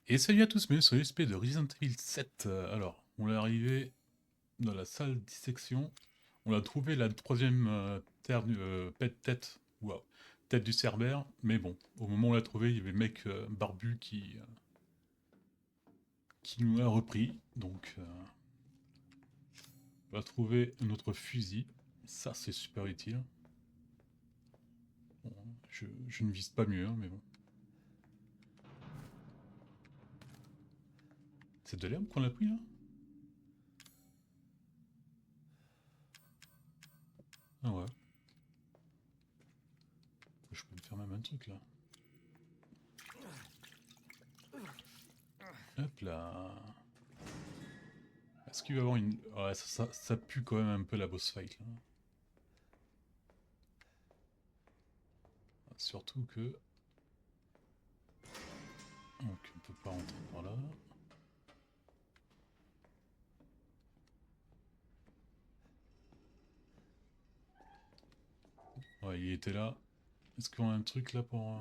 Et salut à tous, bienvenue sur l'SP de Resident Evil 7. Alors, on est arrivé dans la salle dissection. On a trouvé la troisième tête, waouh, tête du Cerbère. Mais bon, au moment où on l'a trouvé, il y avait le mec barbu qui nous l'a repris. Donc, on va trouver notre fusil. Ça, c'est super utile. Bon, je ne vise pas mieux, hein, mais bon. C'est de l'herbe qu'on a pris là? Ah ouais. Je peux me faire même un truc là. Hop là. Est-ce qu'il va y avoir une... Ouais, ça pue quand même un peu la boss fight, là. Surtout que... Donc, on peut pas rentrer par là. Ouais, il était là. Est-ce qu'on a un truc là pour...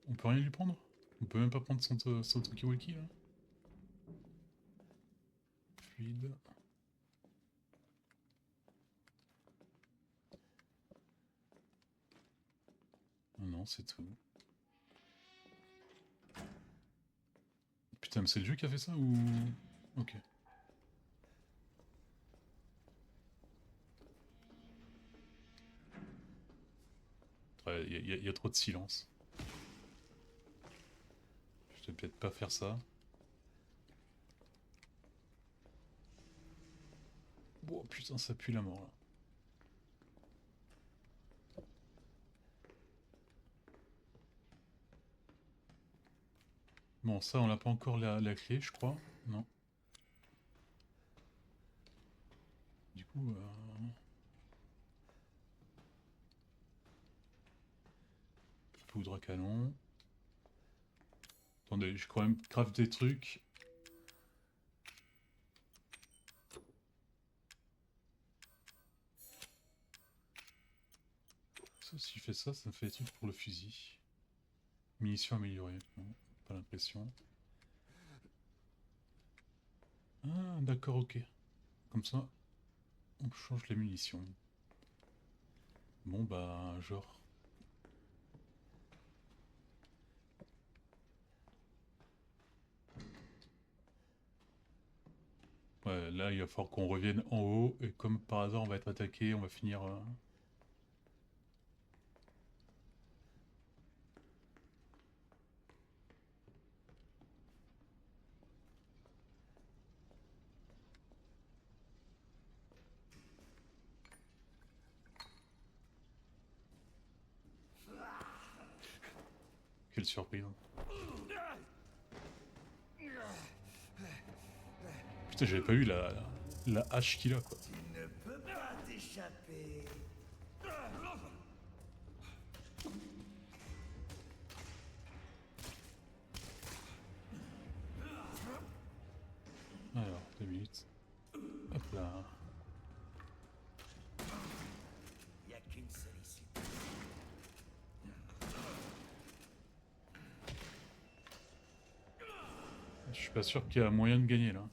On peut rien lui prendre? On peut même pas prendre son Tokiwoki, là? Fluide. Ah non, c'est tout. Putain, mais c'est le jeu qui a fait ça ou... Ok. Ouais, y a trop de silence. Je vais peut-être pas faire ça. Oh putain, ça pue la mort, là. Bon, ça, on n'a pas encore la clé, je crois. Non. Du coup... Poudre à canon. Attendez, j'ai quand même grave des trucs. Ça, si je fais ça, ça me fait des trucs pour le fusil. Munitions améliorées. Non, pas l'impression. Ah, d'accord, ok. Comme ça, on change les munitions. Bon, bah, genre... Ouais, là, il va falloir qu'on revienne en haut. Et comme par hasard, on va être attaqué. On va finir... Quelle surprise. Putain, j'avais pas eu la hache qu'il a, quoi. Tu ne peux pas t'échapper. Alors, 2 minutes. Hop là. Il n'y a qu'une seule issue. Je suis pas sûr qu'il y a moyen de gagner, là.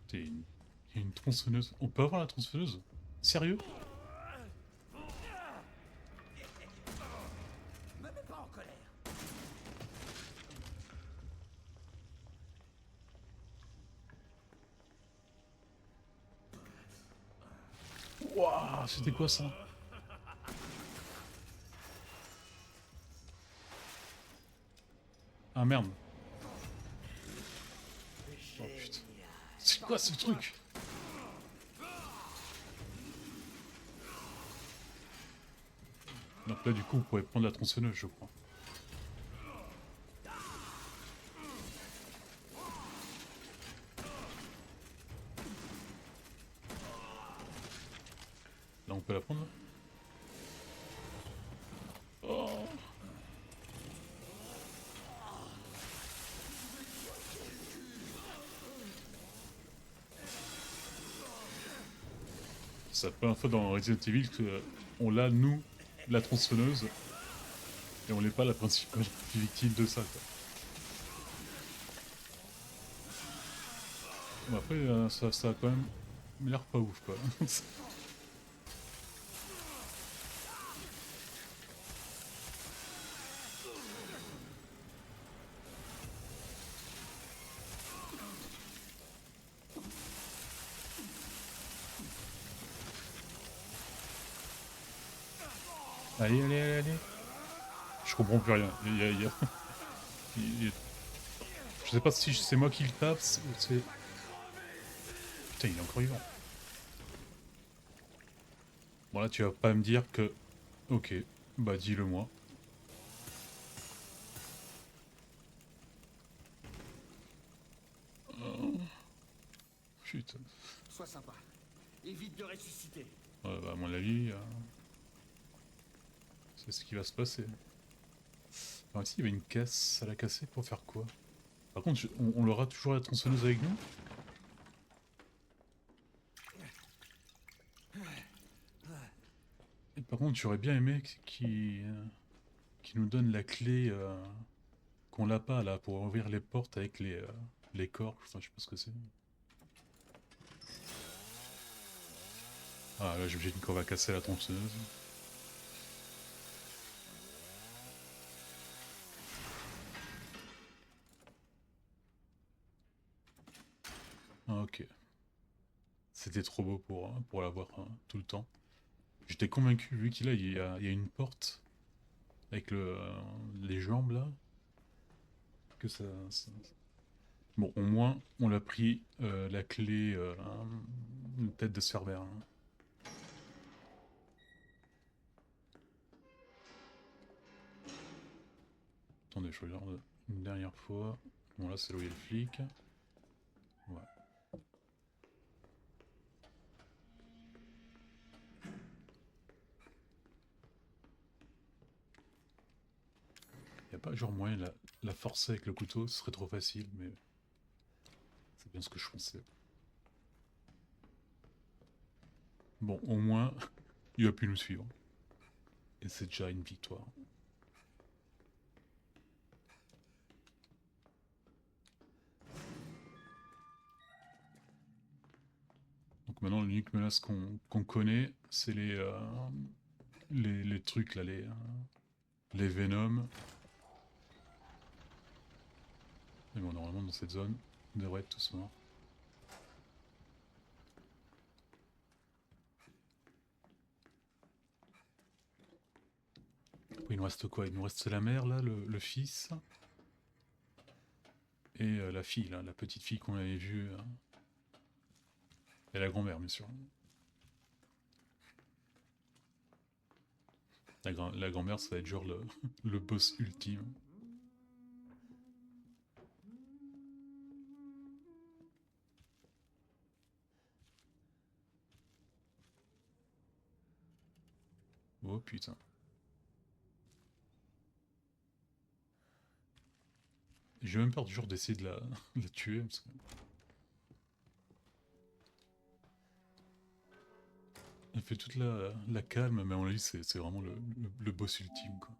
Putain, il y a une tronçonneuse. On peut avoir la tronçonneuse? Sérieux? Me mets pas en colère. Waouh, c'était quoi ça? Ah merde. Oh putain. C'est quoi ce truc? Donc là du coup on pourrait prendre la tronçonneuse je crois. Là on peut la prendre là. Oh. c'est la première fois dans Resident Evil qu'on l'a, nous, la tronçonneuse, et on n'est pas la principale victime de ça, quoi. Bon, après, ça a quand même l'air pas ouf, quoi. Allez, allez, allez, allez. Je comprends plus rien. Je sais pas si c'est moi qui le tape ou c'est... Putain, il est encore vivant. Bon là, tu vas pas me dire que... Ok, bah dis-le moi. Putain. Sois sympa. Évite de ressusciter. Ouais, bah à mon avis, c'est ce qui va se passer. Alors ici, il y avait une caisse à la casser pour faire quoi? Par contre, on aura toujours la tronçonneuse avec nous? Et par contre, j'aurais bien aimé qui nous donne la clé qu'on l'a pas là pour ouvrir les portes avec les corps. Enfin, je sais pas ce que c'est. Ah là, j'imagine qu'on va casser la tronçonneuse. Ah, ok. C'était trop beau pour l'avoir tout le temps. J'étais convaincu, vu qu'il a, il y a une porte avec les jambes là, que Bon, au moins, on a pris la clé, une tête de serveur. Hein. Attendez, je regarde une dernière fois. Bon, là, c'est là où il y a le flic. Ouais. Y a pas genre moyen de la forcer avec le couteau, ce serait trop facile, mais c'est bien ce que je pensais. Bon, au moins, il a pu nous suivre. Et c'est déjà une victoire. Donc maintenant, l'unique menace qu'on connaît, c'est les trucs là, les Venom. Et bon, normalement, dans cette zone, on devrait être tous morts. Après, il nous reste quoi? Il nous reste la mère, là, le fils. Et la fille, là, la petite fille qu'on avait vue. Et la grand-mère, bien sûr. La grand-mère, ça va être genre le boss ultime. Oh putain. J'ai même peur du jour d'essayer de la tuer. Parce que... Elle fait toute la calme, mais à mon avis, c'est vraiment le boss ultime, quoi.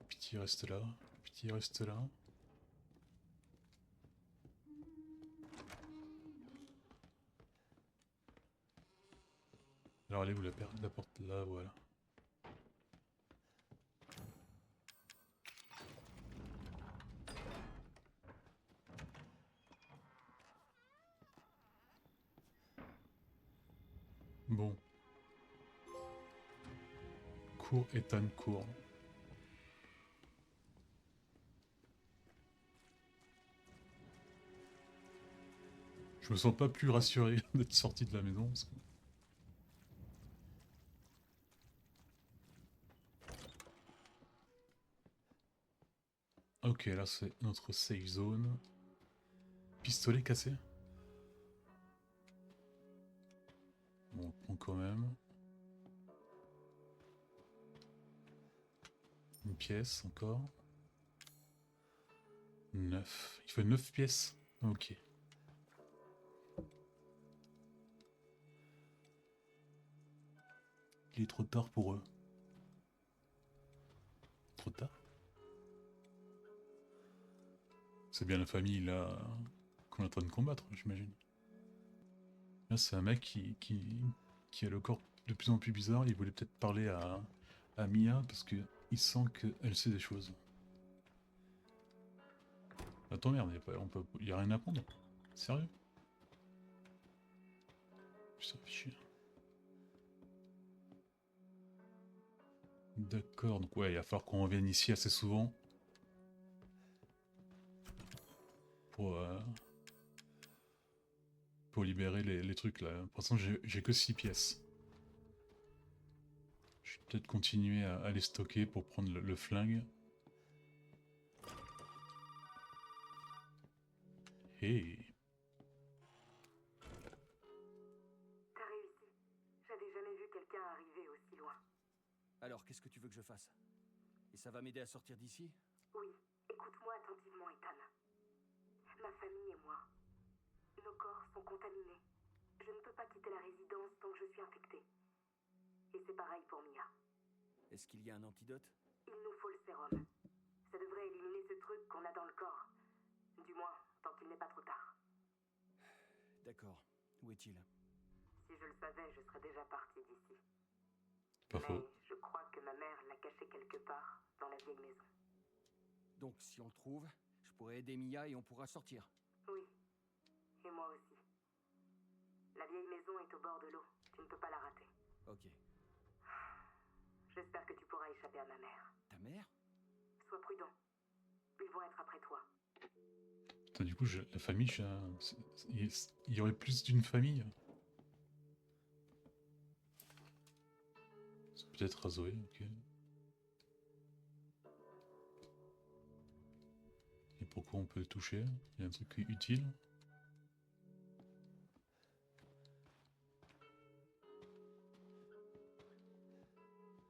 Pitié, reste là. Pitié, reste là. Alors, allez, vous la porte là, voilà. Bon. Cours, Ethan, cours. Je me sens pas plus rassuré d'être sorti de la maison. Parce que... Ok, là c'est notre safe zone. Pistolet cassé. Bon, on le prend quand même. pièces encore. 9. Il faut 9 pièces. Ok. Il est trop tard pour eux. Trop tard? C'est bien la famille là qu'on est en train de combattre, j'imagine. Là, c'est un mec qui a le corps de plus en plus bizarre. Il voulait peut-être parler à Mia parce qu'il sent qu'elle sait des choses. Attends, merde, y a rien à prendre. Sérieux? Ça fait chier. D'accord, donc ouais, il va falloir qu'on revienne ici assez souvent. Pour libérer les trucs là. Pour l'instant, j'ai que 6 pièces. Je vais peut-être continuer à les stocker pour prendre le flingue. Hey. T'as réussi. J'avais jamais vu quelqu'un arriver aussi loin. Alors, qu'est-ce que tu veux que je fasse? Et ça va m'aider à sortir d'ici? Oui, écoute-moi attentivement, Ethan. Ma famille et moi, nos corps sont contaminés. Je ne peux pas quitter la résidence tant que je suis infectée. Et c'est pareil pour Mia. Est-ce qu'il y a un antidote? Il nous faut le sérum. Ça devrait éliminer ce truc qu'on a dans le corps. Du moins, tant qu'il n'est pas trop tard. D'accord. Où est-il? Si je le savais, je serais déjà partie d'ici. Pas Mais faux. je crois que ma mère l'a caché quelque part dans la vieille maison. Donc, si on le trouve, je pourrais aider Mia et on pourra sortir. Oui. Et moi aussi. La vieille maison est au bord de l'eau. Tu ne peux pas la rater. Ok. J'espère que tu pourras échapper à ma mère. Ta mère? Sois prudent. Ils vont être après toi. Putain, du coup, la famille, il y aurait plus d'une famille. C'est peut-être Zoé, ok. Et pourquoi on peut le toucher? Il y a un truc utile.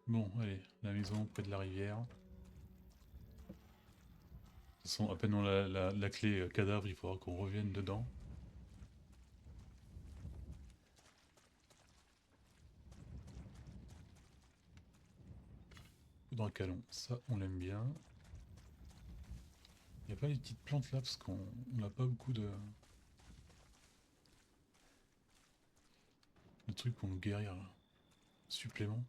Bon, allez, la maison près de la rivière. De toute façon, à peine on a la clé cadavre, il faudra qu'on revienne dedans. Dans le calon, ça on l'aime bien. Il n'y a pas les petites plantes là parce qu'on n'a pas beaucoup de trucs pour nous guérir là. Supplément.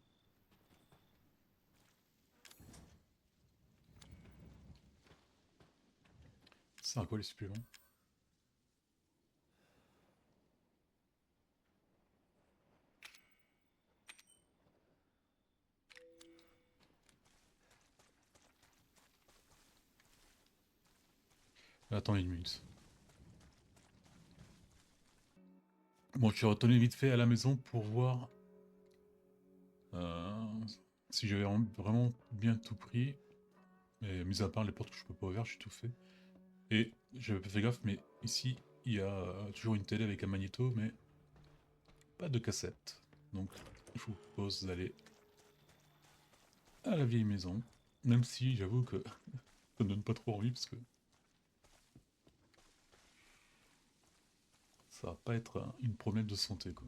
Ça sert à quoi les suppléments? Attends une minute. Bon, je suis retourné vite fait à la maison pour voir si j'avais vraiment bien tout pris. Mais mis à part les portes que je peux pas ouvrir, j'ai tout fait. Et j'avais pas fait gaffe, mais ici, il y a toujours une télé avec un magnéto, mais pas de cassette. Donc, je vous propose d'aller à la vieille maison. Même si, j'avoue que ça me donne pas trop envie, parce que ça va pas être une promesse de santé, quoi.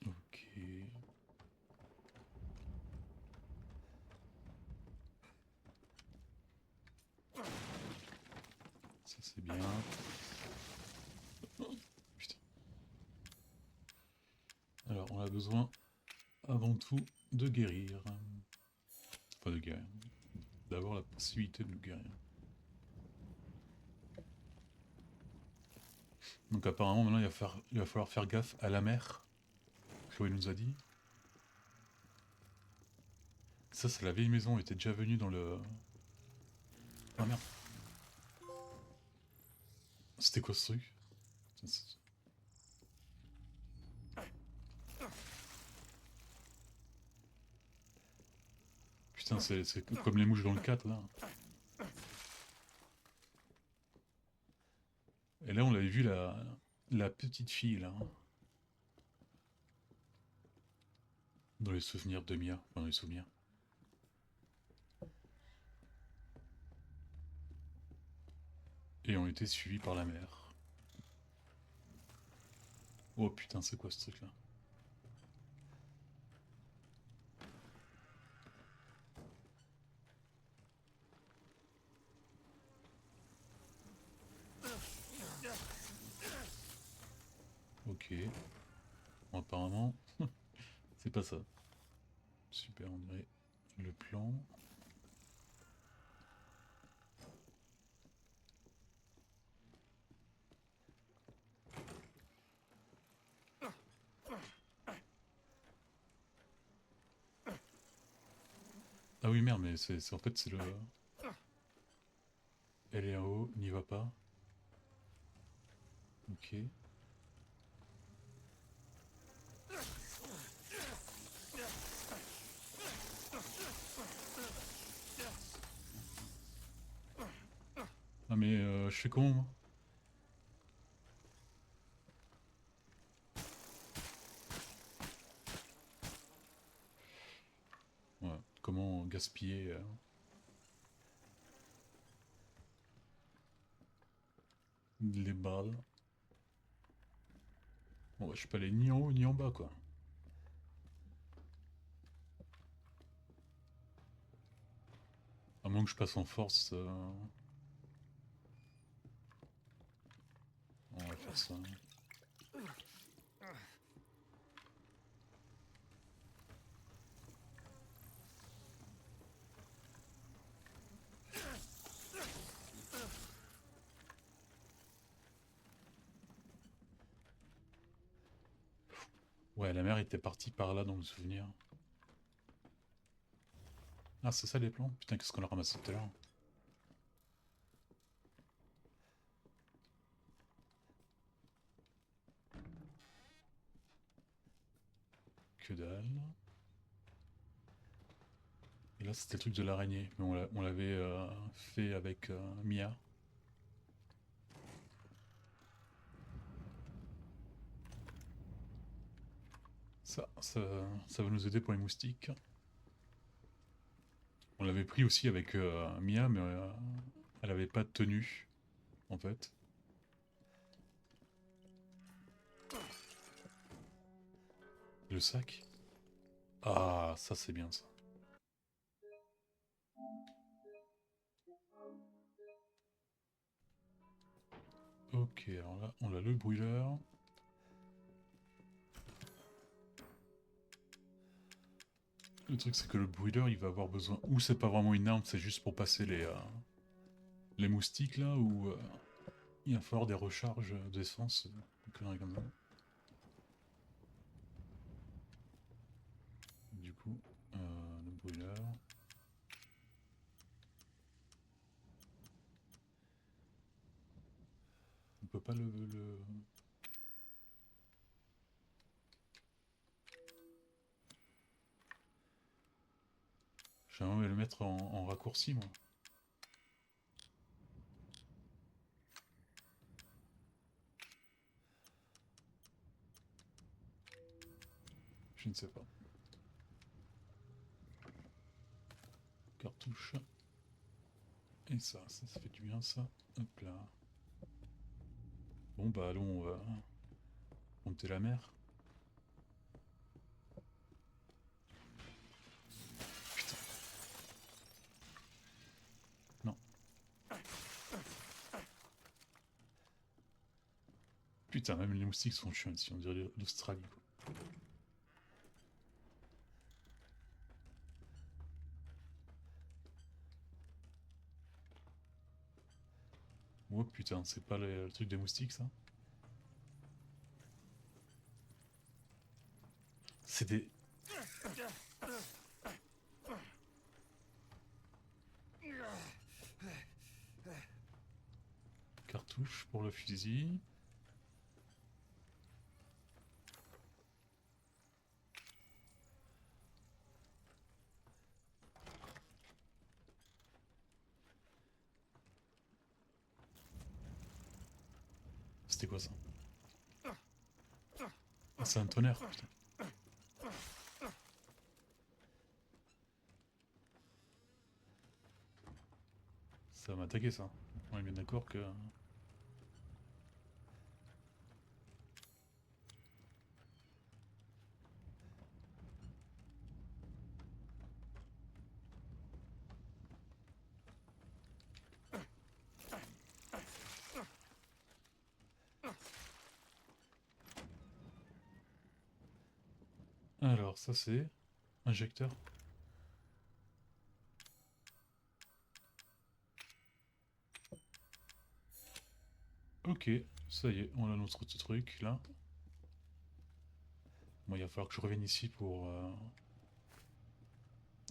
Ok. Ça c'est bien. Oh, putain. Alors on a besoin avant tout de guérir. Enfin de guérir. D'avoir la possibilité de nous guérir. Donc apparemment maintenant il va falloir faire gaffe à la mer. Chloé nous a dit. Ça c'est la vieille maison, elle était déjà venue dans le... Ah merde. C'était quoi ce truc? Putain, c'est comme les mouches dans le 4 là. Et là, on avait vu la petite fille, là. Dans les souvenirs de Mia. Enfin, dans les souvenirs. Et on était suivis par la mère. Oh putain, c'est quoi ce truc-là? Ok. Bon, apparemment, c'est pas ça. Super, on dirait le plan. Ah oui, merde, mais en fait, c'est le... Elle est en haut, n'y va pas. Ok. Ah mais je fais comment, moi? Ouais, comment gaspiller les balles? Bon, bah, je suis pas allé ni en haut ni en bas, quoi. À moins que je passe en force. On va faire ça. Ouais, la mère était partie par là dans le souvenir. Ah, c'est ça les plans? Putain, qu'est-ce qu'on a ramassé tout à l'heure? Que dalle. Et là, c'était le truc de l'araignée. Mais on l'avait fait avec Mia. Ça va nous aider pour les moustiques. On l'avait pris aussi avec Mia, mais elle avait pas de tenue, en fait. Le sac? Ah, ça c'est bien ça. Ok, alors là, on a le brûleur. Le truc, c'est que le brûleur, il va avoir besoin... Ou c'est pas vraiment une arme, c'est juste pour passer les moustiques, là, ou il va falloir des recharges d'essence, une connerie comme ça. Du coup, le brûleur... On peut pas le... J'aimerais le mettre en raccourci, moi. Je ne sais pas. Cartouche. Et ça fait du bien, ça. Hop là. Bon, bah, allons monter la mer. Putain. Non. Putain, même les moustiques sont chiants ici, on dirait l'Australie, quoi. Oh putain, c'est pas le truc des moustiques, ça? C'est des... Cartouches pour le fusil. C'était quoi ça? Ah, c'est un tonnerre, putain. Ça va m'attaquer ça. On est bien d'accord que... Alors, ça c'est... Injecteur. Ok, ça y est, on a notre petit truc là. Bon, il va falloir que je revienne ici pour...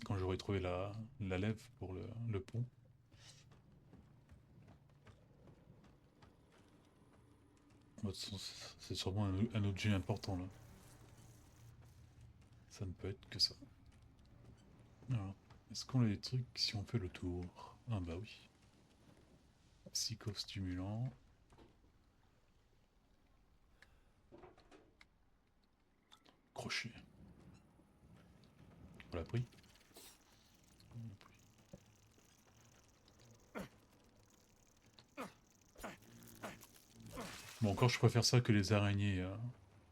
quand j'aurai trouvé la lève pour le pont. Bon, de toute façon, c'est sûrement un objet important là. Ça ne peut être que ça. Alors, est-ce qu'on a des trucs si on fait le tour? Ah bah oui. Psychostimulant. Crochet. On l'a pris. On l'a pris. Bon, encore je préfère ça que les araignées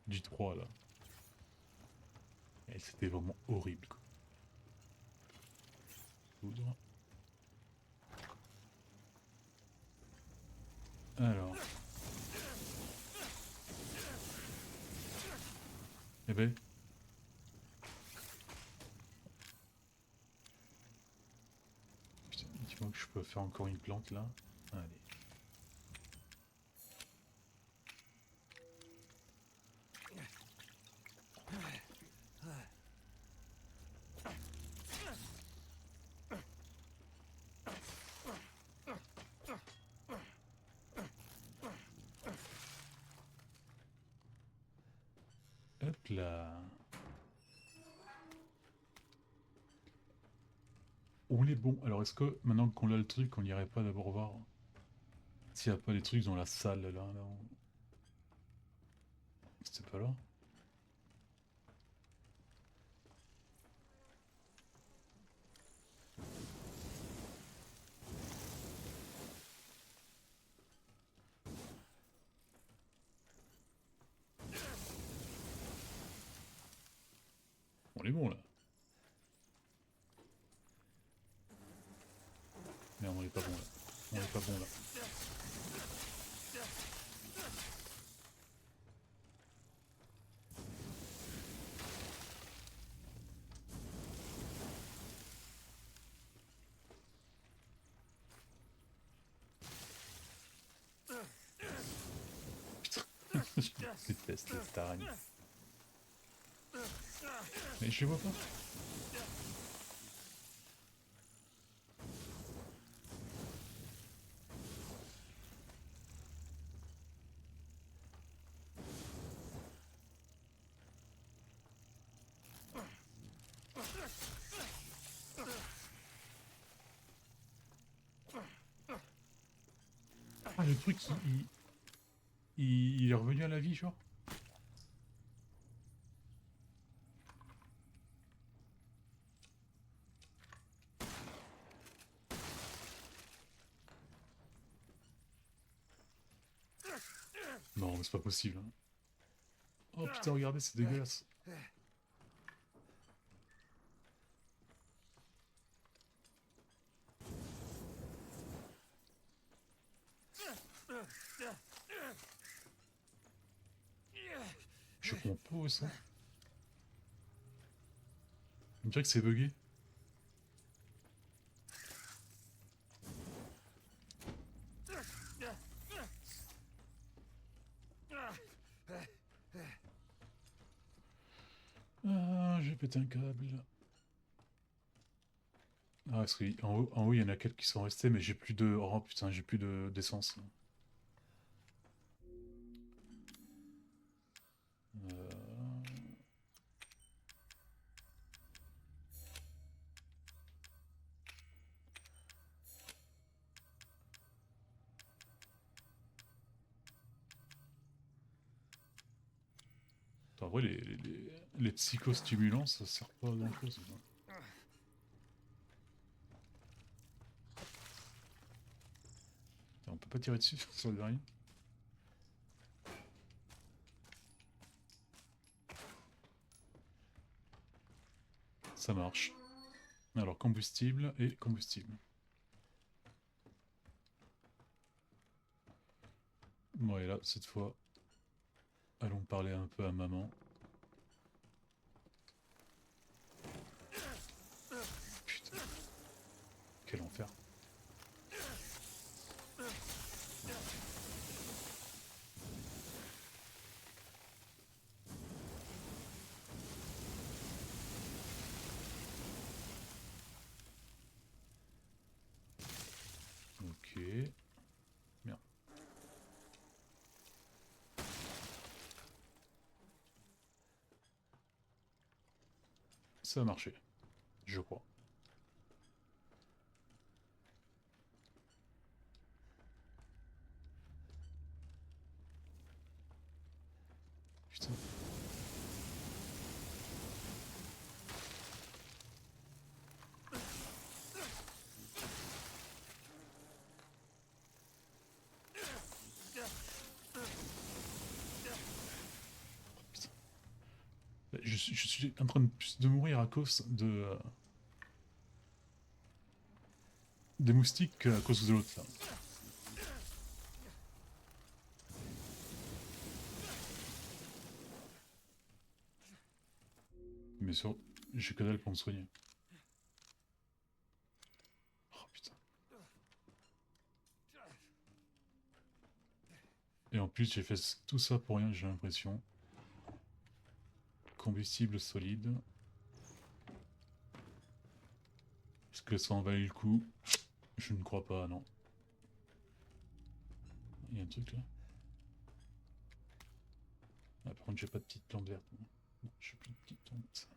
du 3 là. Et c'était vraiment horrible quoi. Poudre. Alors. Eh ben. Putain, dis-moi que je peux faire encore une plante là. Allez. Hop là. On est bon. Alors est-ce que maintenant qu'on a le truc, on n'irait pas d'abord voir s'il n'y a pas des trucs dans la salle là, C'était pas là? On est bon là. Mais on est pas bon là. On est pas bon là. Je déteste les araignées. Mais je les vois pas. Ah, le truc, il est revenu à la vie, genre? Non, mais c'est pas possible. Hein. Oh putain, regardez, c'est dégueulasse. Je comprends pas ça. On dirait que c'est bugué. Ah, j'ai pété un câble. Ah, parce qu'en haut, il y en a quelques qui sont restés, mais j'ai plus de... Oh putain, j'ai plus d'essence. Euh... vrai, les psychostimulants, ça sert pas à grand chose. On peut pas tirer dessus sur le verrier. Ça marche. Alors, combustible et combustible. Bon, et là, cette fois, allons parler un peu à maman. Putain. Quel enfer. Ok. Bien. Ça a marché. Je crois. Putain. Je suis en train de mourir à cause de... des moustiques qu'à cause de l'autre, là. Mais sur... j'ai que dalle pour me soigner. Oh putain. Et en plus, j'ai fait tout ça pour rien, j'ai l'impression. Combustible solide. Est-ce que ça en valait le coup? Je ne crois pas, non. Il y a un truc là. Ah, par contre, j'ai pas de petite plante verte. Non, j'ai plus de petites plantes.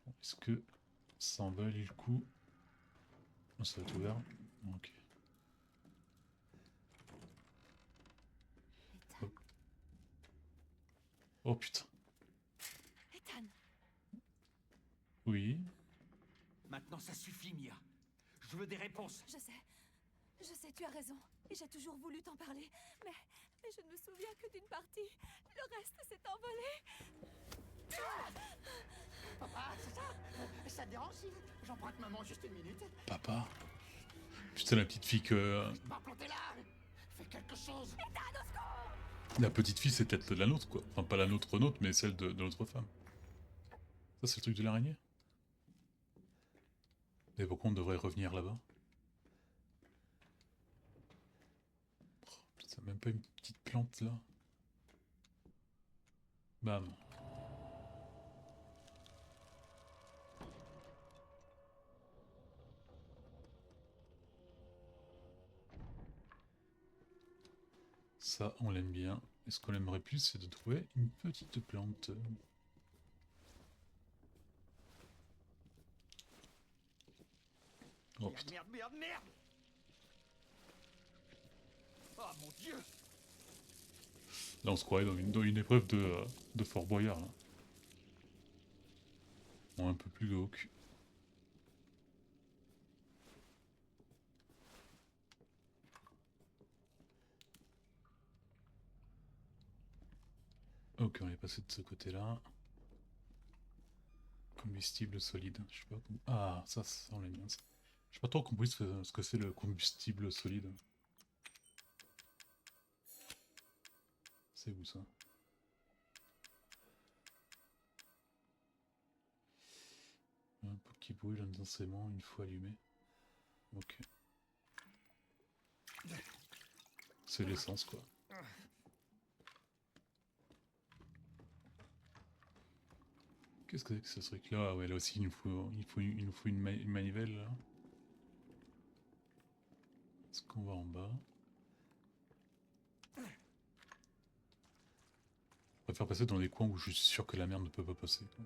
Est-ce que ça en valait le coup? Oh, ça va être ouvert. Ok. Ethan. Oh putain. Ethan. Oui. Maintenant, ça suffit, Mia. Je veux des réponses. Je sais, tu as raison. Et j'ai toujours voulu t'en parler. Mais je ne me souviens que d'une partie. Le reste s'est envolé. Papa, c'est ça? Ça te dérange si j'emprunte maman juste une minute? Papa. Putain, la petite fille que... Pas planter là! Fais quelque chose! La petite fille, c'est peut-être la nôtre, quoi. Enfin, pas la nôtre, mais celle de notre femme. Ça, c'est le truc de l'araignée? Et pourquoi on devrait revenir là-bas? Oh, putain, même pas une petite plante, là. Bam. Ça, on l'aime bien. Et ce qu'on aimerait plus, c'est de trouver une petite plante. Oh putain. Merde, merde, merde! Oh mon dieu! Là, on se croirait dans une épreuve de Fort Boyard, là. Bon, un peu plus glauque. Ok, on est passé de ce côté-là. Combustible solide. Je sais pas comment... Ah, ça on l'aime bien, ça. J'ai pas trop compris ce que c'est le combustible solide. C'est où ça? Un pot qui brûle intensément une fois allumé. Ok. C'est l'essence, quoi. Qu'est-ce que c'est que ce truc-là? Ah ouais, là aussi, il nous faut une manivelle, là. Est-ce qu'on va en bas? Je préfère passer dans des coins où je suis sûr que la merde ne peut pas passer, quoi.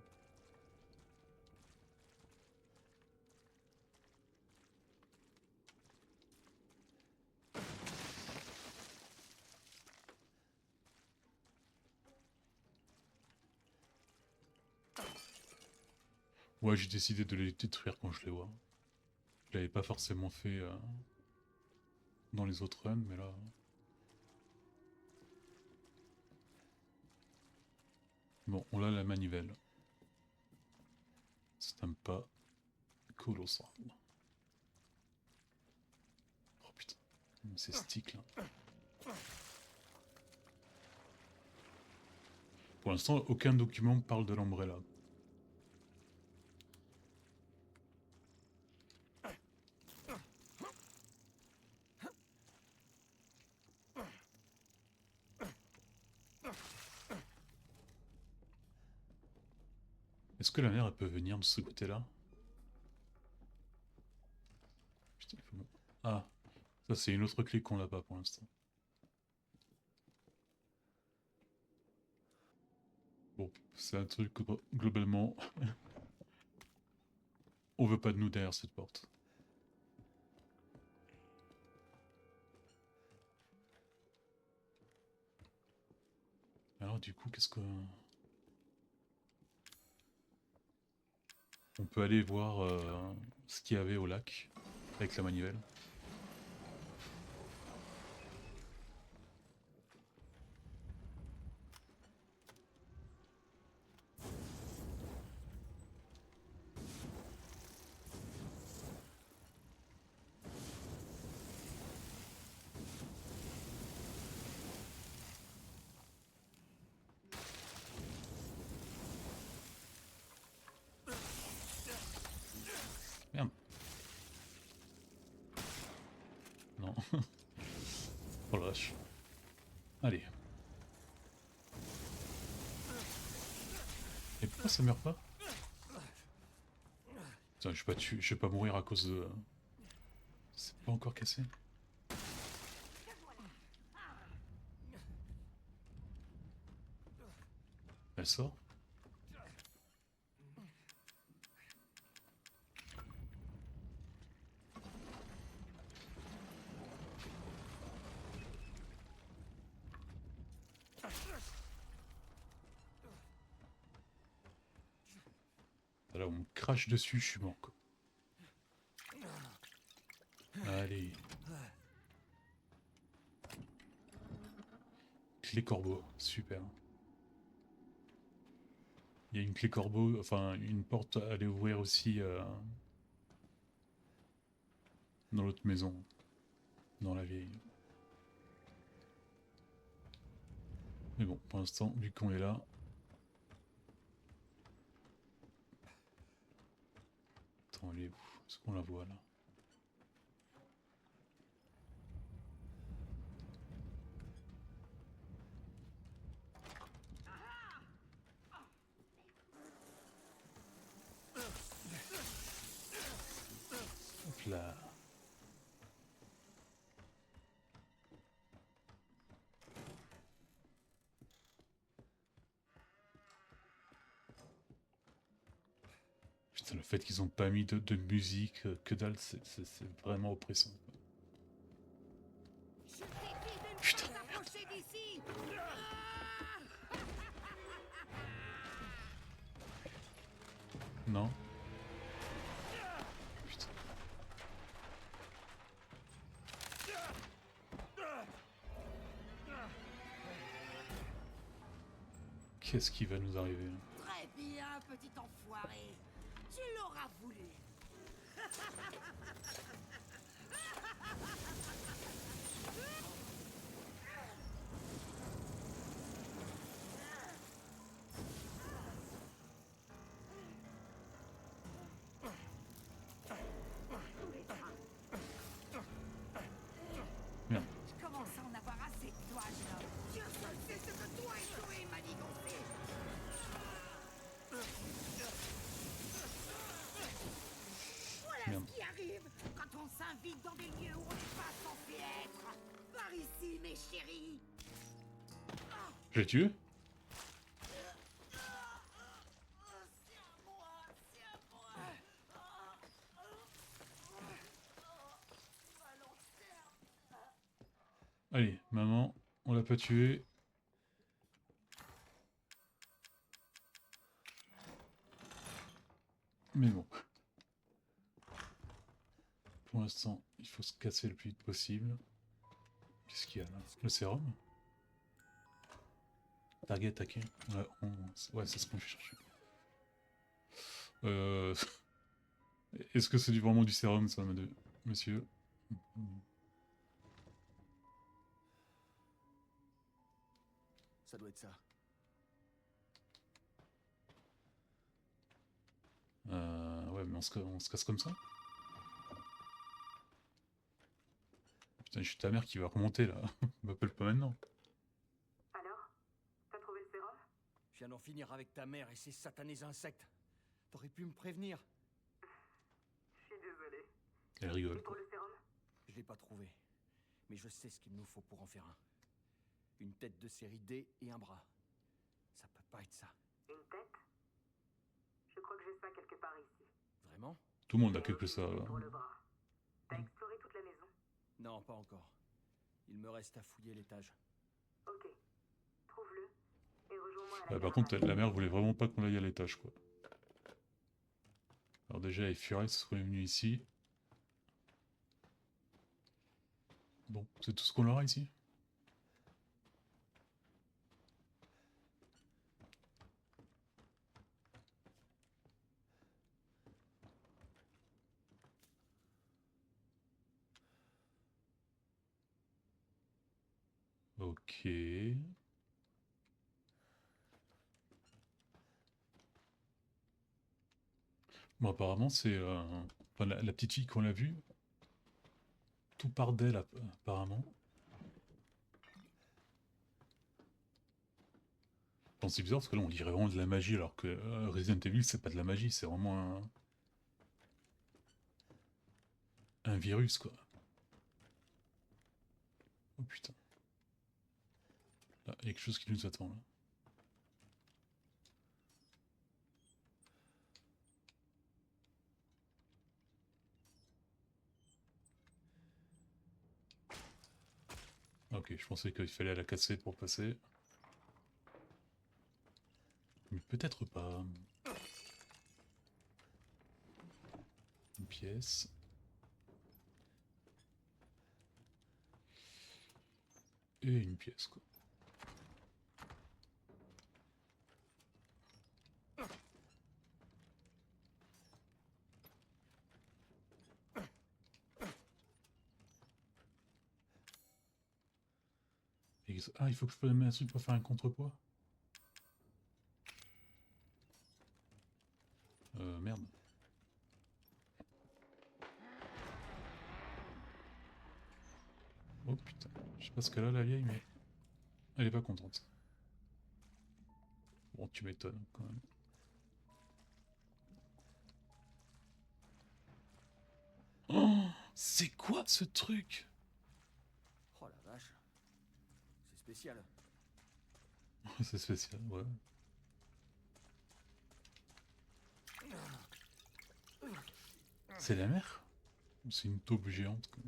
Ouais, j'ai décidé de les détruire quand je les vois. Je l'avais pas forcément fait dans les autres runs, mais là... Bon, on a la manivelle. C'est un pas colossal. Oh putain, c'est stick là. Pour l'instant, aucun document parle de l'Umbrella. Est-ce que la mer elle peut venir de ce côté-là? Putain, il faut... Ah, ça c'est une autre clé qu'on n'a pas pour l'instant. Bon, c'est un truc globalement... On veut pas de nous derrière cette porte. Alors du coup, qu'est-ce que... On peut aller voir ce qu'il y avait au lac avec la manivelle. Merde. Non. Oh la vache. Allez. Et pourquoi ça meurt pas? Putain, je vais pas mourir à cause de... C'est pas encore cassé? Elle sort? Là, on me crache dessus, je suis mort quoi. Allez. Clé corbeau, super. Il y a une clé corbeau, enfin une porte à aller ouvrir aussi dans l'autre maison, dans la vieille. Mais bon, pour l'instant, vu qu'on est là... Attends, elle est où? Est-ce qu'on la voit là? Hop là. Putain, le fait qu'ils ont pas mis de musique, que dalle, c'est vraiment oppressant. Putain, non? Putain. Qu'est-ce qui va nous arriver là? Très bien, petit enfoiré. Tu l'auras voulu. Merde. Je commence à en avoir assez de toi, jeune homme. Dieu seul sait ce que toi et Chloé manigancez. Voilà Merde. ce qui arrive quand on s'invite dans des lieux où on n'est pas censé être. Par ici, mes chéris. Je l'ai tué? C'est à moi, c'est à moi. Allez, maman, on l'a pas tué. Mais bon. Pour l'instant, il faut se casser le plus vite possible. Qu'est-ce qu'il y a là? Le sérum? Target attaqué. Ouais, ouais, c'est ce qu'on cherche. Est-ce que c'est vraiment du sérum, ça, monsieur? Ça doit être ça. Ouais, mais on se casse comme ça? Putain, je suis ta mère qui va remonter, là. M'appelle pas maintenant. Alors? T'as trouvé le sérum? Je viens d'en finir avec ta mère et ses satanés insectes. T'aurais pu me prévenir. Je suis désolé. Elle Et rigole, pour quoi. le sérum? Je l'ai pas trouvé. Mais je sais ce qu'il nous faut pour en faire un. Une tête de série D et un bras. Ça peut pas être ça. Une tête? Je crois que j'ai ça quelque part ici. Vraiment? Tout le monde a Et quelque aussi ça, une là. pour le bras. T'as exploré toute la maison? Non, pas encore. Il me reste à fouiller l'étage. Ok. Trouve-le et rejoins-moi à la Par contre, caravane. la mère voulait vraiment pas qu'on aille à l'étage, quoi. Alors déjà, les Furex sont venus ici. Bon, c'est tout ce qu'on aura ici. Ok. Bon, apparemment, c'est... enfin, la petite fille qu'on a vue, tout part d'elle, apparemment. Bon, c'est bizarre, parce que là, on dirait vraiment de la magie, alors que Resident Evil, c'est pas de la magie, c'est vraiment un virus, quoi. Oh, putain. Là, il y a quelque chose qui nous attend, là. Ok, je pensais qu'il fallait la casser pour passer. Mais peut-être pas. Une pièce. Et une pièce, quoi. Ah, il faut que je fasse un truc pour faire un contrepoids. Merde. Oh putain. Je sais pas ce qu'elle a, la vieille, mais... Elle est pas contente. Bon, tu m'étonnes, quand même. Oh, c'est quoi ce truc? Oh la vache. C'est spécial. C'est spécial, ouais. C'est la mer? Ou c'est une taupe géante, quoi.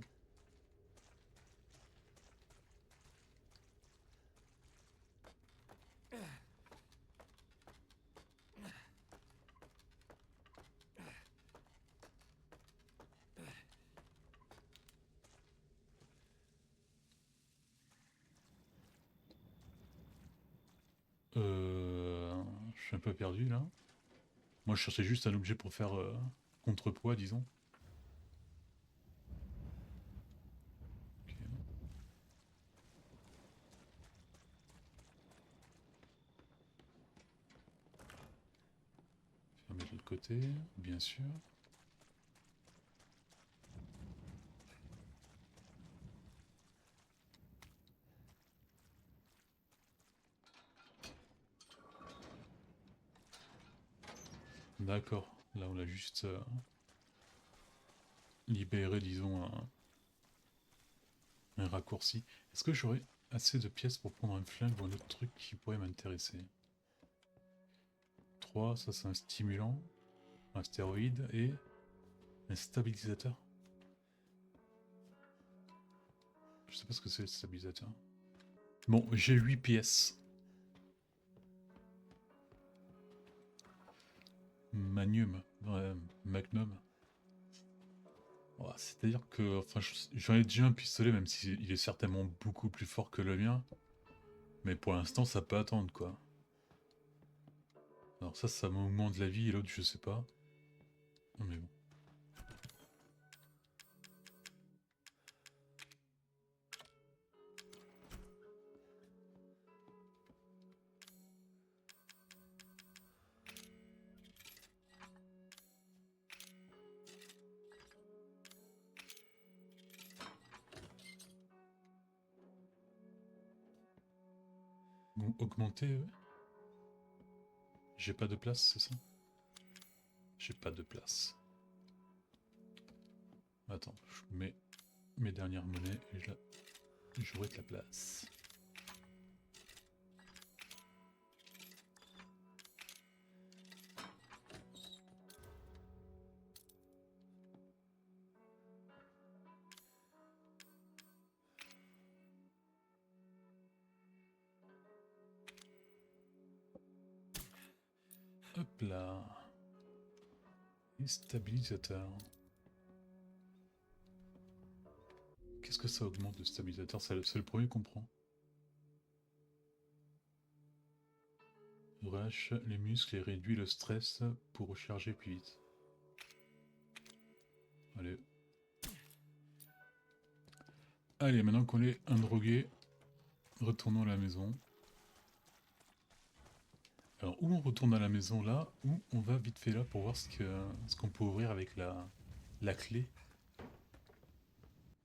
Je suis un peu perdu, là. Moi, je cherchais juste un objet pour faire contrepoids, disons. Ok. Fermer de l'autre côté, bien sûr. D'accord. Là, on a juste libéré, disons, un raccourci. Est-ce que j'aurais assez de pièces pour prendre un flingue ou un autre truc qui pourrait m'intéresser? 3, ça c'est un stimulant, un stéroïde et un stabilisateur. Je sais pas ce que c'est le stabilisateur. Bon, j'ai 8 pièces. Magnum, Ouais, Magnum. Ouais, c'est-à-dire que, enfin, j'en ai déjà un pistolet, même s'il est certainement beaucoup plus fort que le mien. Mais pour l'instant, ça peut attendre, quoi. Alors ça m'augmente la vie, et l'autre, je sais pas. Mais bon. Bon, augmenter, ouais. J'ai pas de place, c'est ça? J'ai pas de place. Attends, je mets mes dernières monnaies et là, j'aurai de la place. Hop là. Et stabilisateur. Qu'est-ce que ça augmente de stabilisateur? C'est le premier qu'on prend. Relâche les muscles et réduit le stress pour recharger plus vite. Allez. Allez, maintenant qu'on est drogué, retournons à la maison. Alors, où on retourne à la maison là, ou on va vite fait là pour voir ce qu'on peut ouvrir avec la clé.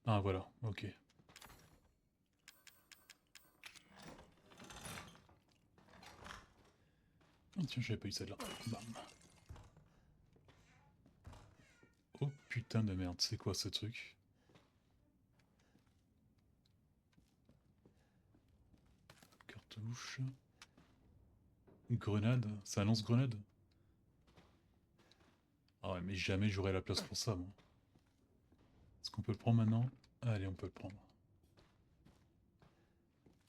Ah voilà, ok. Oh, tiens, j'avais pas eu celle-là. Bam. Oh putain de merde, c'est quoi ce truc? Cartouche. Grenade, ça lance-grenade? Ah ouais, mais jamais j'aurai la place pour ça, moi. Est-ce qu'on peut le prendre maintenant? Allez, on peut le prendre.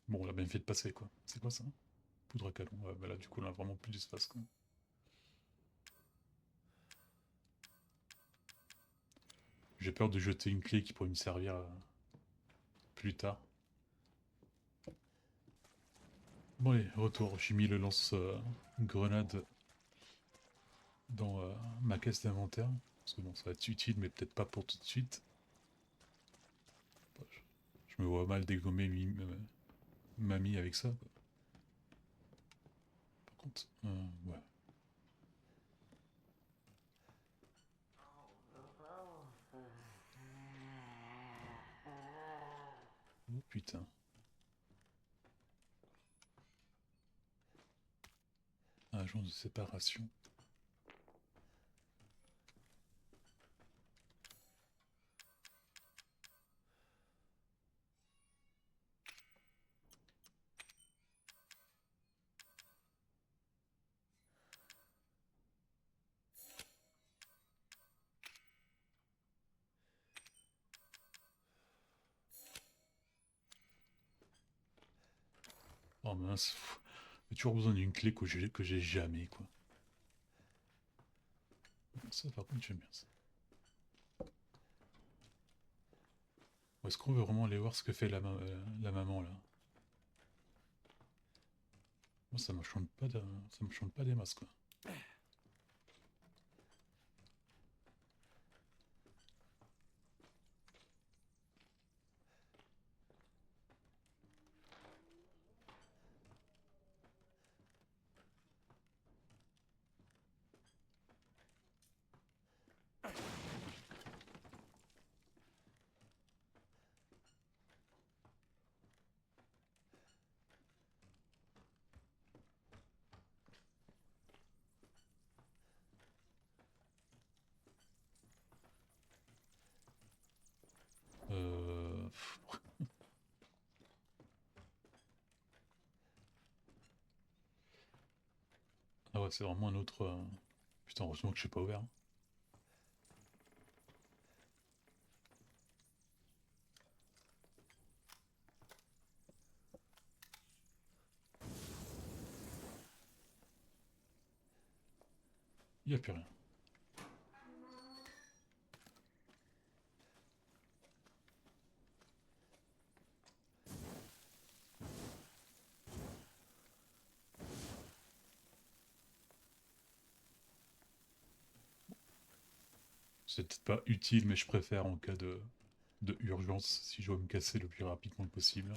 Bon, on a bien fait de passer, quoi. C'est quoi ça? Poudre à canon. Ouais, bah là, du coup, on a vraiment plus d'espace, quoi. J'ai peur de jeter une clé qui pourrait me servir plus tard. Bon allez, retour. J'ai mis le lance-grenade dans ma caisse d'inventaire. Parce que bon, ça va être utile, mais peut-être pas pour tout de suite. Je me vois mal dégommer mamie avec ça, quoi. Par contre, ouais. Oh putain. Agent de séparation. Oh mince. J'ai toujours besoin d'une clé que j'ai jamais, quoi. Ça, par contre, j'aime bien ça. Ou est-ce qu'on veut vraiment aller voir ce que fait la maman, là? Moi, ça me chante pas ça me chante pas des masses, quoi. Pff. Ah ouais, c'est vraiment un autre... Putain, heureusement que je suis pas ouvert. Il n'y a plus rien. C'est peut-être pas utile, mais je préfère en cas de urgence, si je dois me casser le plus rapidement possible.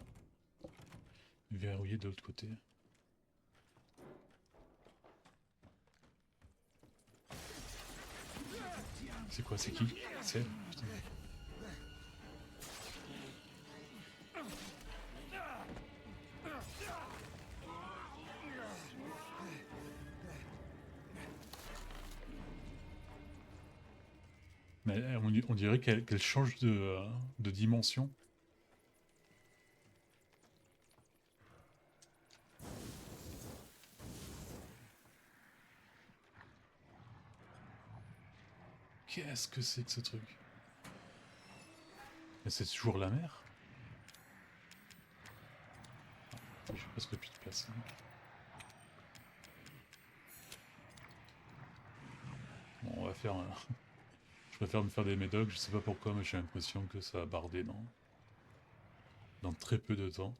Verrouiller de l'autre côté. C'est quoi, c'est qui? C'est elle? Putain. Mais on dirait qu'elle change de dimension. Qu'est-ce que c'est que ce truc? Mais c'est toujours la mer? J'ai presque plus de place. Hein. Bon, on va faire un... Je préfère me faire des médocs, je sais pas pourquoi, mais j'ai l'impression que ça va barder dans très peu de temps.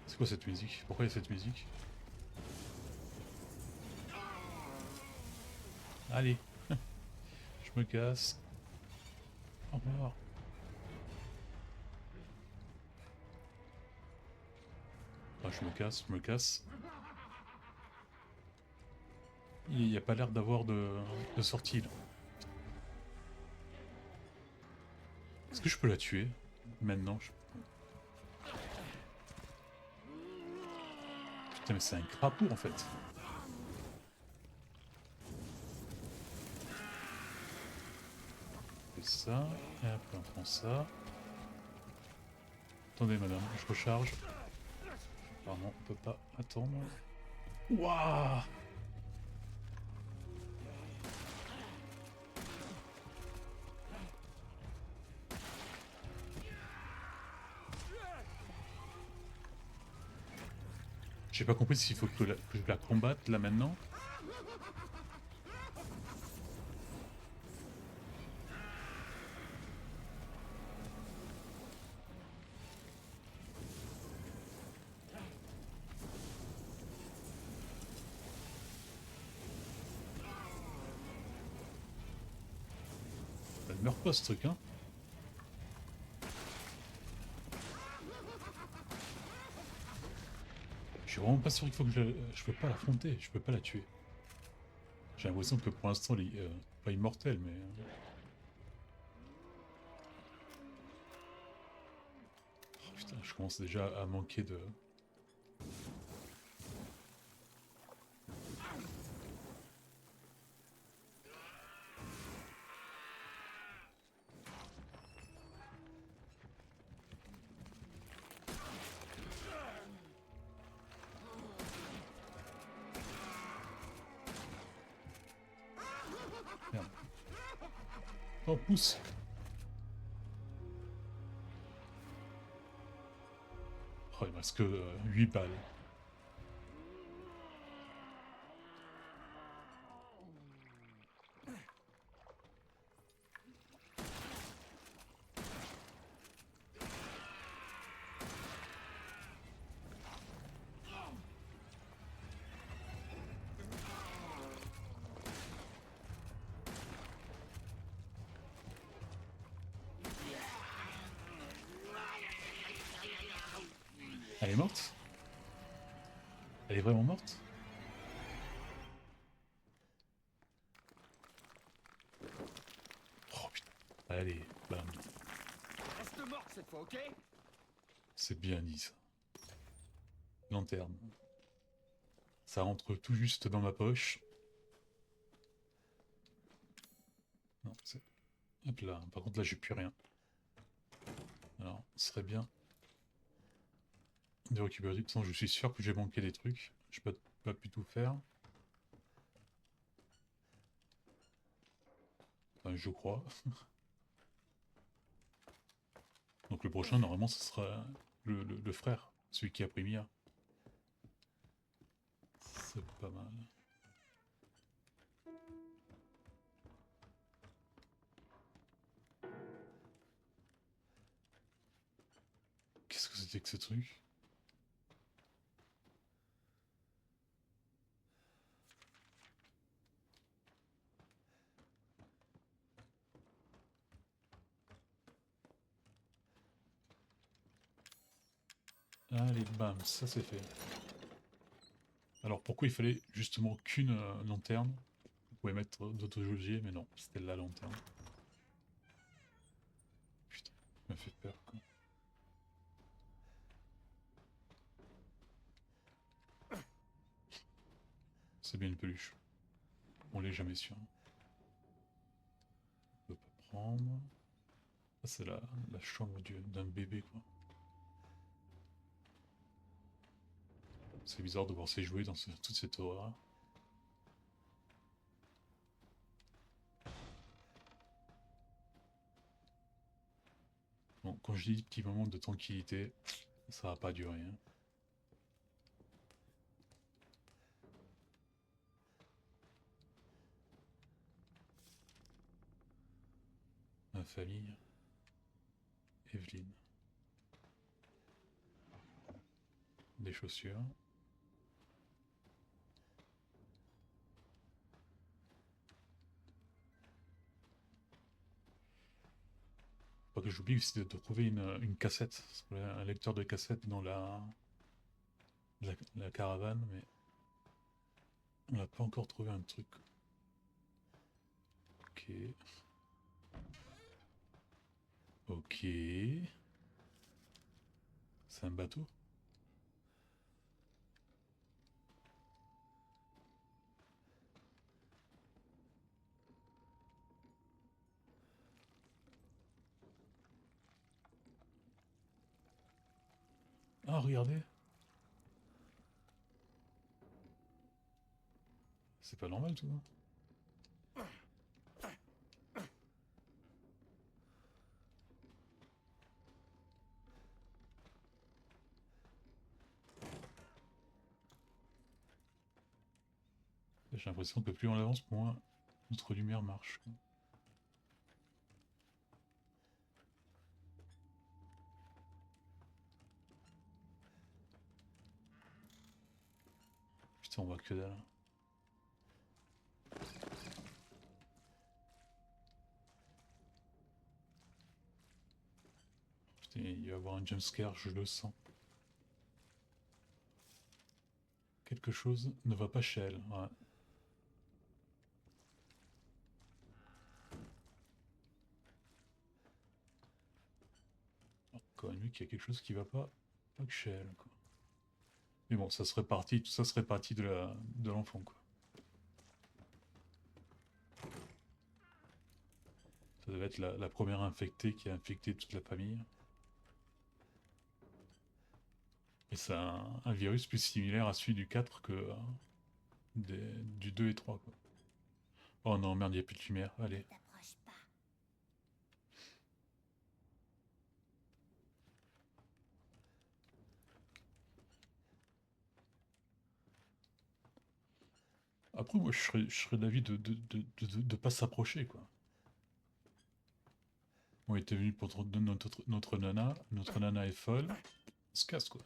C'est quoi cette musique? Pourquoi il y a cette musique? Allez, je me casse. Au revoir. Ah, je me casse, je me casse. Il n'y a pas l'air d'avoir de sortie là. Est-ce que je peux la tuer? Maintenant Putain, mais c'est un crapaud en fait. On fait ça, et après on prend ça. Attendez madame, je recharge. Pardon, on peut pas attendre. Waouh! J'ai pas compris s'il faut que je la combatte là maintenant. Elle meurt pas ce truc, hein. Je suis vraiment pas sûr qu'il faut que je peux pas l'affronter, je peux pas la tuer. J'ai l'impression que pour l'instant, elle est pas immortelle, mais... Oh, putain, je commence déjà à manquer de... Merde. Oh, pousse! Oh, il me reste que 8 balles. Elle est morte? Elle est vraiment morte? Oh putain. Allez, bam. Reste morte cette fois, ok? C'est bien dit ça. Lanterne. Ça rentre tout juste dans ma poche. Non, c'est... Hop là. Par contre là j'ai plus rien. Alors, ce serait bien de récupérer. De toute façon, je suis sûr que j'ai manqué des trucs. Je peux pas pu tout faire. Enfin, je crois. Donc le prochain, normalement, ce sera le frère. Celui qui a pris Mia. C'est pas mal. c'est que ce truc? Allez, bam, ça c'est fait. Alors pourquoi il fallait justement qu'une lanterne? Vous pouvez mettre d'autres jaugiers, mais non, c'était la lanterne. Putain, ça m'a fait peur quoi. C'est bien une peluche. On l'est jamais sûr. On peut pas prendre. Ah, c'est la chambre d'un bébé quoi. C'est bizarre de voir ces jouets dans toute cette horreur. Bon, quand je dis petit moment de tranquillité, ça va pas durer. Hein. Ma famille, Evelyne. Des chaussures. Pas que j'oublie aussi de trouver une cassette, un lecteur de cassette dans la caravane, mais on n'a pas encore trouvé un truc. Ok. Ok. C'est un bateau? Ah, regardez! C'est pas normal tout ça. J'ai l'impression que plus on avance, moins notre lumière marche. Quoi. Putain, on voit que dalle. Putain, il va y avoir un jumpscare, je le sens. Quelque chose ne va pas chez elle. Ouais. Encore une nuit qu'il y a quelque chose qui va pas que chez elle. Quoi. Mais bon, ça serait parti, tout ça serait parti de l'enfant, quoi. Ça devait être la première infectée qui a infecté toute la famille. Et c'est un virus plus similaire à celui du 4 que du 2 et 3, quoi. Oh non, merde, il n'y a plus de lumière. Allez. T'approches pas. Après, moi, je serais d'avis de pas s'approcher, quoi. On était venu pour notre nana. Notre nana est folle. On se casse, quoi.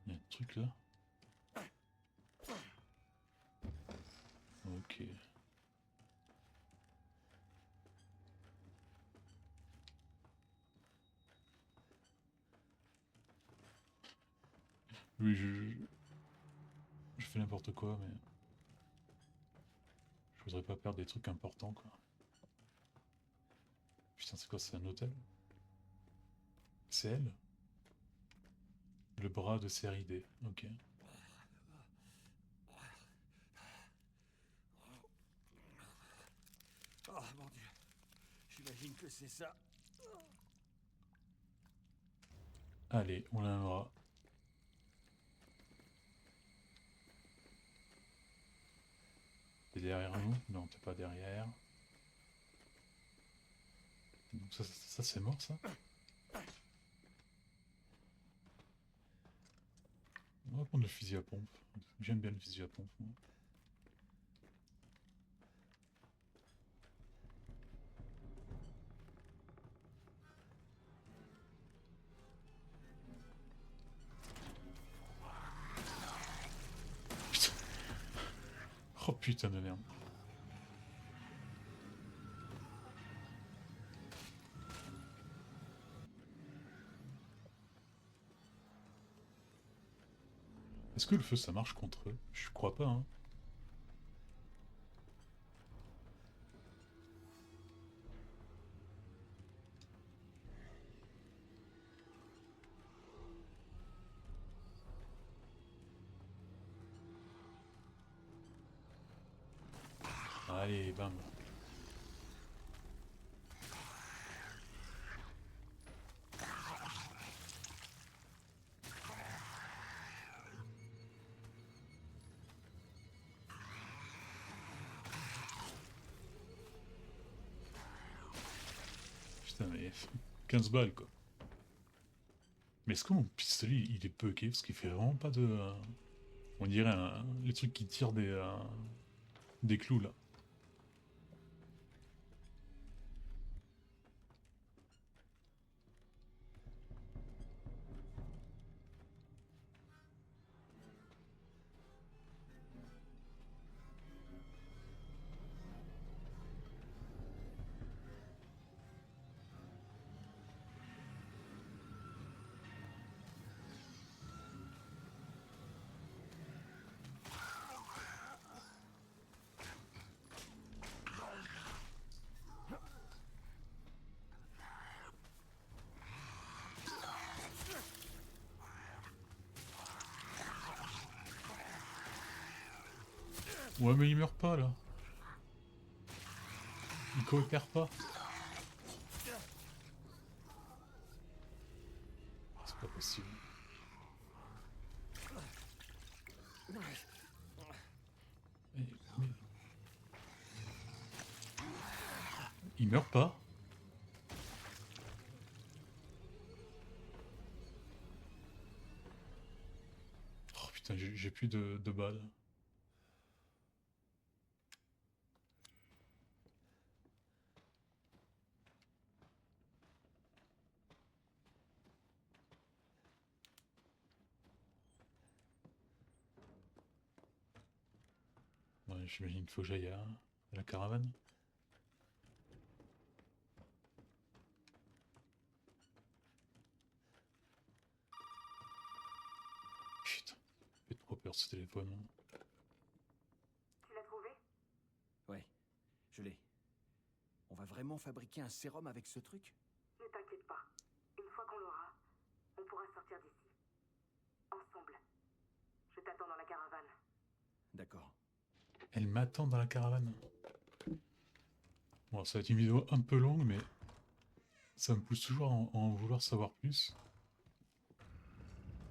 Il y a un truc là. Ok. Oui, je fais n'importe quoi, mais je voudrais pas perdre des trucs importants, quoi. Putain, c'est quoi, c'est un hôtel? C'est elle? Le bras de série D, ok. Oh mon Dieu. J'imagine que c'est ça. Allez, on la bras. derrière nous? Non, t'es pas derrière. Donc ça c'est mort, ça? On va prendre le fusil à pompe. J'aime bien le fusil à pompe, moi. Putain. Oh putain de merde. Est-ce que le feu ça marche contre eux? Je crois pas, hein. Allez, bam. Putain, mais 15 balles, quoi. Mais est-ce que mon pistolet, il est bugué? Parce qu'il fait vraiment pas de... on dirait les trucs qui tirent des clous, là. Ouais, mais il meurt pas, là. Il coopère pas. C'est pas possible. Mais... il meurt pas. Oh putain, j'ai plus de balles. Ouais, j'imagine qu'il faut que j'aille à la caravane. Putain, il fait trop peur ce téléphone. Tu l'as trouvé? Ouais, je l'ai. On va vraiment fabriquer un sérum avec ce truc? Ne t'inquiète pas. Une fois qu'on l'aura, on pourra sortir d'ici. Ensemble. Je t'attends dans la caravane. D'accord. Elle m'attend dans la caravane. Bon, ça va être une vidéo un peu longue, mais ça me pousse toujours à en vouloir savoir plus.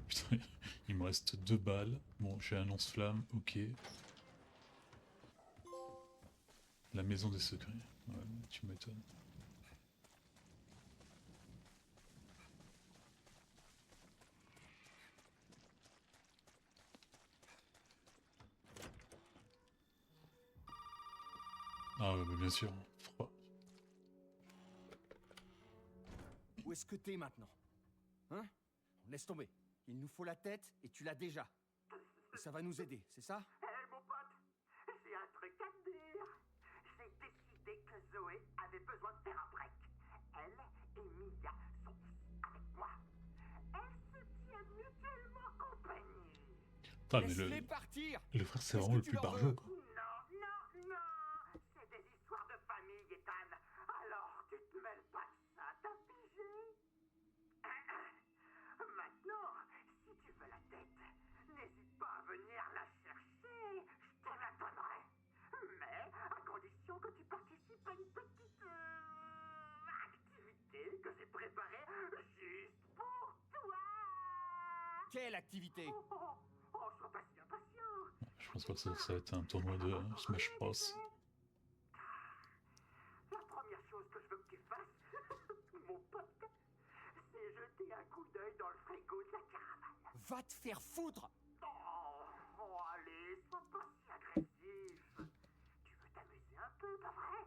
Putain, il me reste 2 balles. Bon, j'ai un lance-flamme, ok. La maison des secrets. Ouais, tu m'étonnes. Ah ouais, bah bien sûr. Froid. Où est-ce que t'es maintenant? Hein? Laisse tomber. Il nous faut la tête et tu l'as déjà. Et ça va nous aider, c'est ça? Hé, mon pote, j'ai un truc à te dire. J'ai décidé que Zoé avait besoin de faire un break. Elle et Mia sont ici avec moi. Elles se tiennent mutuellement compagnie. Putain, mais Laisse-les partir! le frère, c'est Qu'est-ce vraiment que le tu plus leur barjot, veux? quoi. Non. C'est des histoires de famille, Ethan. Alors, tu te mêles pas de ça, t'as pigé? Maintenant, si tu veux la tête, n'hésite pas à venir la chercher. Je te la donnerai. Mais à condition que tu participes à une petite activité que j'ai préparée juste pour toi. Quelle activité? Oh, sois patient. pense pas que ça va être un tournoi de Smash Bros. La première chose que je veux que tu fasses, mon pote, c'est jeter un coup d'œil dans le frigo de la caravane. Va te faire foutre! Oh, allez, sois pas si agressif. Tu veux t'amuser un peu, pas vrai?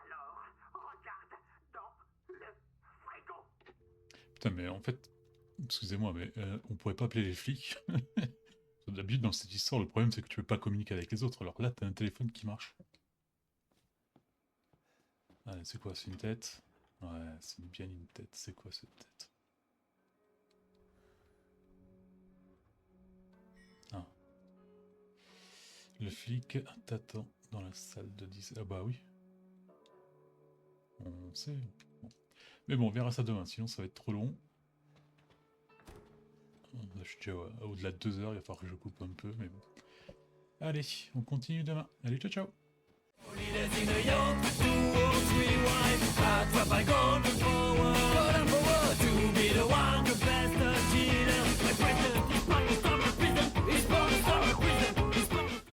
Alors, regarde dans le frigo. Putain, mais en fait, excusez-moi, mais on pourrait pas appeler les flics. D'habitude, dans cette histoire, le problème c'est que tu peux pas communiquer avec les autres. Alors là, t'as un téléphone qui marche. Allez, c'est quoi? C'est une tête? Ouais, c'est bien une tête. C'est quoi cette tête? Ah. Le flic t'attend dans la salle de 10. Ah bah oui. On sait. Bon. Mais bon, on verra ça demain, sinon ça va être trop long. Là, je suis déjà au-delà de 2 heures, il va falloir que je coupe un peu, mais bon. Allez, on continue demain. Allez, ciao ciao! Attrape un gant de